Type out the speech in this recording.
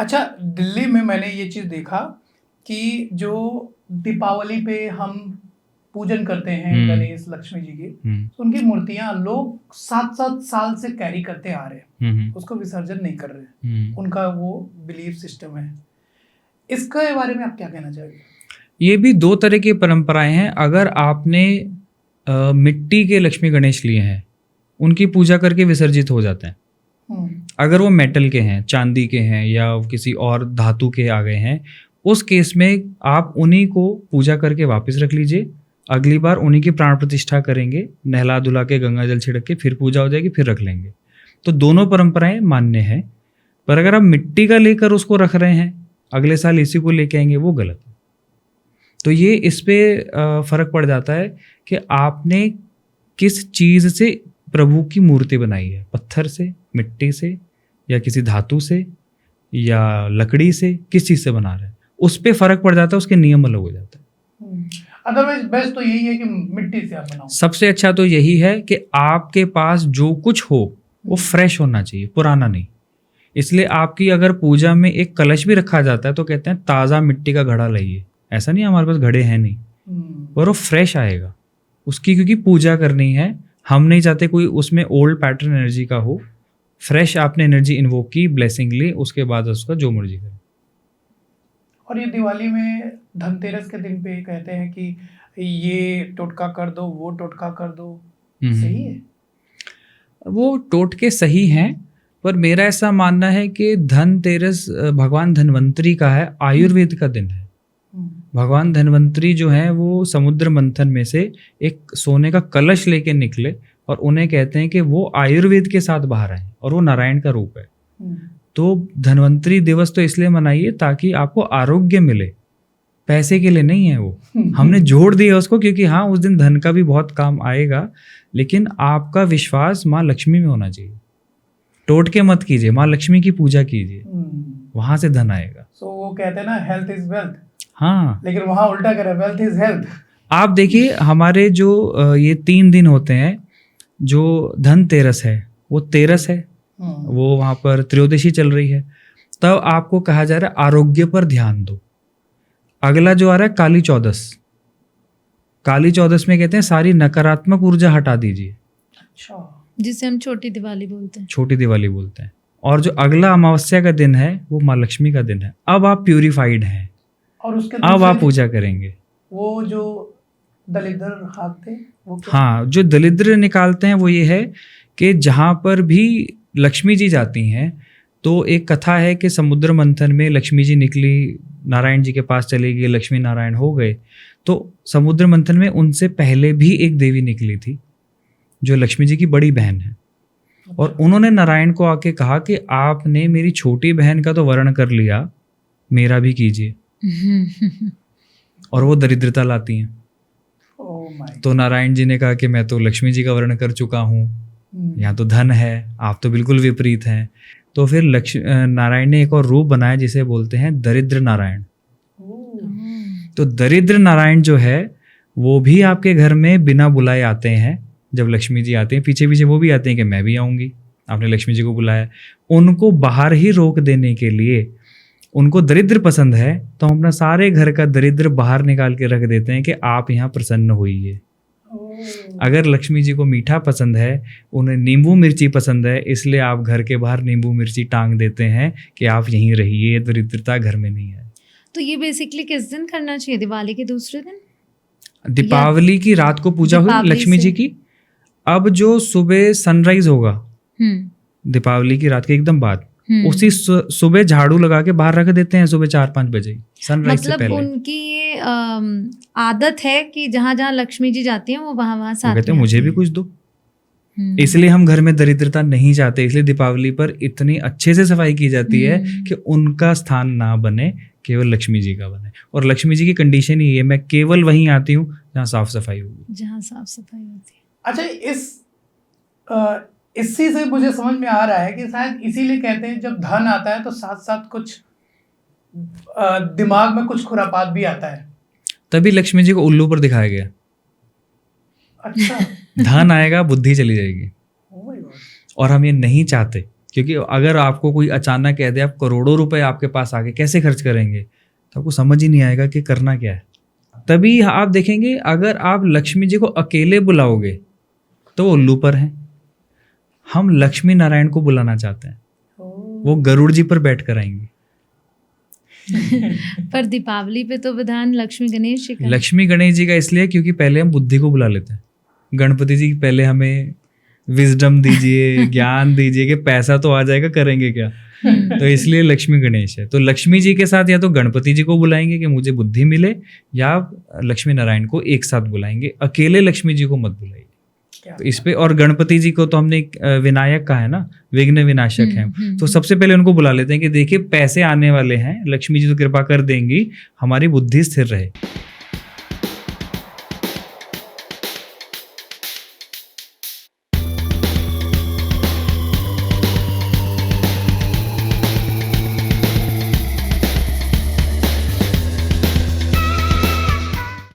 अच्छा, दिल्ली में मैंने ये चीज़ देखा कि जो दीपावली पे हम पूजन करते हैं गणेश लक्ष्मी जी की, तो उनकी मूर्तियां लोग 7-7 साल से कैरी करते आ रहे हैं, उसको विसर्जन नहीं कर रहे, उनका वो बिलीफ सिस्टम है। इसके बारे में आप क्या कहना चाहेंगे? ये भी दो तरह की परंपराएं हैं। अगर आपने मिट्टी के लक्ष्मी गणेश लिए हैं, उनकी पूजा करके विसर्जित हो जाते हैं। अगर वो मेटल के हैं, चांदी के हैं या किसी और धातु के आ गए हैं, उस केस में आप उन्हीं को पूजा करके वापस रख लीजिए। अगली बार उन्हीं की प्राण प्रतिष्ठा करेंगे, नहला धुला के गंगा जल छिड़क के फिर पूजा हो जाएगी, फिर रख लेंगे। तो दोनों परंपराएं मान्य हैं। पर अगर आप मिट्टी का लेकर उसको रख रहे हैं, अगले साल इसी को लेके आएंगे, वो गलत है। तो ये इस पे फर्क पड़ जाता है कि आपने किस चीज़ से प्रभु की मूर्ति बनाई है, पत्थर से, मिट्टी से, या किसी धातु से, या लकड़ी से, किस चीज़ से बना रहे हैं, उस पे फर्क पड़ जाता है, उसके नियम अलग हो जाते हैं। अदरवाइज बेस्ट तो यही है कि मिट्टी से आप बनाओ। सबसे अच्छा तो यही है कि आपके पास जो कुछ हो वो फ्रेश होना चाहिए, पुराना नहीं। इसलिए आपकी अगर पूजा में एक कलश भी रखा जाता है तो कहते हैं ताज़ा मिट्टी का घड़ा लाइए। ऐसा नहीं हमारे पास घड़े हैं नहीं, पर वो फ्रेश आएगा उसकी, क्योंकि पूजा करनी है। हम नहीं चाहते कोई उसमें ओल्ड पैटर्न एनर्जी का हो। फ्रेश आपने एनर्जी इन्वोक की, ब्लेसिंग ली, उसके बाद उसका जो मर्जी करें। और ये दिवाली में धनतेरस के दिन पे कहते हैं कि ये टोटका कर दो, वो टोटका कर दो, सही है? वो टोटके सही हैं, पर मेरा ऐसा मानना है कि धनतेरस भगवान धन्वंतरी का है, आयुर्वेद का दिन है। भगवान धन्वंतरी जो है वो समुद्र मंथन में से एक सोने का कलश लेके निकले, और उन्हें कहते हैं कि वो आयुर्वेद के साथ बाहर आए, और वो नारायण का रूप है। तो धन्वंतरी दिवस तो इसलिए मनाइए ताकि आपको आरोग्य मिले, पैसे के लिए नहीं है वो। हमने जोड़ दिया उसको, क्योंकि हाँ उस दिन धन का भी बहुत काम आएगा, लेकिन आपका विश्वास माँ लक्ष्मी में होना चाहिए। टोटके मत कीजिए, माँ लक्ष्मी की पूजा कीजिए, वहां से धन आएगा। सो वो कहते हैं ना, हेल्थ इज वेल्थ। हाँ, लेकिन वहां उल्टा करे, वेल्थ इज हेल्थ। आप देखिए हमारे जो ये 3 दिन होते हैं, जो धनतेरस है वो तेरस है, वो वहाँ पर त्रयोदशी चल रही है, तब आपको कहा जा रहा है आरोग्य पर ध्यान दो। अगला जो आ रहा है काली चौदस, काली चौदस में कहते हैं सारी नकारात्मक ऊर्जा हटा दीजिए। अच्छा, जिसे हम छोटी दिवाली बोलते हैं। छोटी दिवाली बोलते हैं। और जो अगला अमावस्या का दिन है वो माँ लक्ष्मी का दिन है। अब आप प्यूरिफाइड हैं, और उसके अब आप पूजा करेंगे। वो जो दलिद्र हाथ थे वो हाँ, जो दलिद्र निकालते हैं वो ये है कि जहाँ पर भी लक्ष्मी जी जाती हैं, तो एक कथा है कि समुद्र मंथन में लक्ष्मी जी निकली, नारायण जी के पास चली गई, लक्ष्मी नारायण हो गए। तो समुद्र मंथन में उनसे पहले भी एक देवी निकली थी जो लक्ष्मी जी की बड़ी बहन है, और उन्होंने नारायण को आके कहा कि आपने मेरी छोटी बहन का तो वर्ण कर लिया, मेरा भी कीजिए। और वो दरिद्रता लाती हैं। तो नारायण जी ने कहा कि मैं तो लक्ष्मी जी का वर्ण कर चुका हूँ, यहाँ तो धन है, आप तो बिल्कुल विपरीत हैं। तो फिर नारायण ने एक और रूप बनाया जिसे बोलते हैं दरिद्र नारायण। तो दरिद्र नारायण जो है वो भी आपके घर में बिना बुलाए आते हैं। जब लक्ष्मी जी आते हैं पीछे पीछे वो भी आते हैं कि मैं भी आऊँगी, आपने लक्ष्मी जी को बुलाया। उनको बाहर ही रोक देने के लिए, उनको दरिद्र पसंद है तो हम अपना सारे घर का दरिद्र बाहर निकाल के रख देते हैं कि आप यहाँ प्रसन्न होइए। अगर लक्ष्मी जी को मीठा पसंद है, उन्हें नींबू मिर्ची पसंद है, इसलिए आप घर के बाहर नींबू मिर्ची टांग देते हैं कि आप यहीं रहिए, दरिद्रता घर में नहीं है। तो ये बेसिकली किस दिन करना चाहिए? दिवाली के दूसरे दिन? दीपावली की रात को पूजा हुई लक्ष्मी जी की। अब जो सुबह सनराइज होगा दीपावली की रात के एकदम बाद, उसी सुबह झाड़ू लगा के बाहर रख देते हैं सुबह 4-5 बजे, सनराइज से पहले। उनकी ये आदत है कि जहाँ जहाँ लक्ष्मी जी जाती हैं वो वहाँ साथ कहते हैं मुझे भी कुछ दो। इसलिए हम घर में दरिद्रता नहीं चाहते, इसलिए दीपावली पर इतनी अच्छे से सफाई की जाती है कि उनका स्थान ना बने, केवल लक्ष्मी जी का बने। और लक्ष्मी जी की कंडीशन ही है, मैं केवल वहीं आती हूँ जहाँ साफ सफाई होगी, जहाँ साफ सफाई होती है। अच्छा, इसी से मुझे समझ में आ रहा है कि शायद इसीलिए कहते हैं जब धन आता है तो साथ साथ कुछ दिमाग में कुछ खुरापात भी आता है, तभी लक्ष्मी जी को उल्लू पर दिखाया गया। अच्छा। धन आएगा, बुद्धि चली जाएगी। और हम ये नहीं चाहते क्योंकि अगर आपको कोई अचानक कह दे आप करोड़ों रुपए आपके पास आ गए, कैसे खर्च करेंगे, तो आपको समझ ही नहीं आएगा कि करना क्या है। तभी आप देखेंगे अगर आप लक्ष्मी जी को अकेले बुलाओगे तो वो उल्लू पर हैं। हम लक्ष्मी नारायण को बुलाना चाहते हैं, वो गरुड़ जी पर बैठ कर आएंगे। पर दीपावली पे तो विधान लक्ष्मी गणेश जी का है। लक्ष्मी गणेश जी का इसलिए क्योंकि पहले हम बुद्धि को बुला लेते हैं। गणपति जी पहले हमें विजडम दीजिए, ज्ञान दीजिए कि पैसा तो आ जाएगा, करेंगे क्या, तो इसलिए लक्ष्मी गणेश है। तो लक्ष्मी जी के साथ या तो गणपति जी को बुलाएंगे कि मुझे बुद्धि मिले, या लक्ष्मी नारायण को एक साथ बुलाएंगे, अकेले लक्ष्मी जी को मत बुलाइए। तो इस पे, और गणपति जी को तो हमने विनायक कहा है ना, विघ्न विनाशक हैं, तो सबसे पहले उनको बुला लेते हैं कि देखिए पैसे आने वाले हैं, लक्ष्मी जी तो कृपा कर देंगी, हमारी बुद्धि स्थिर रहे।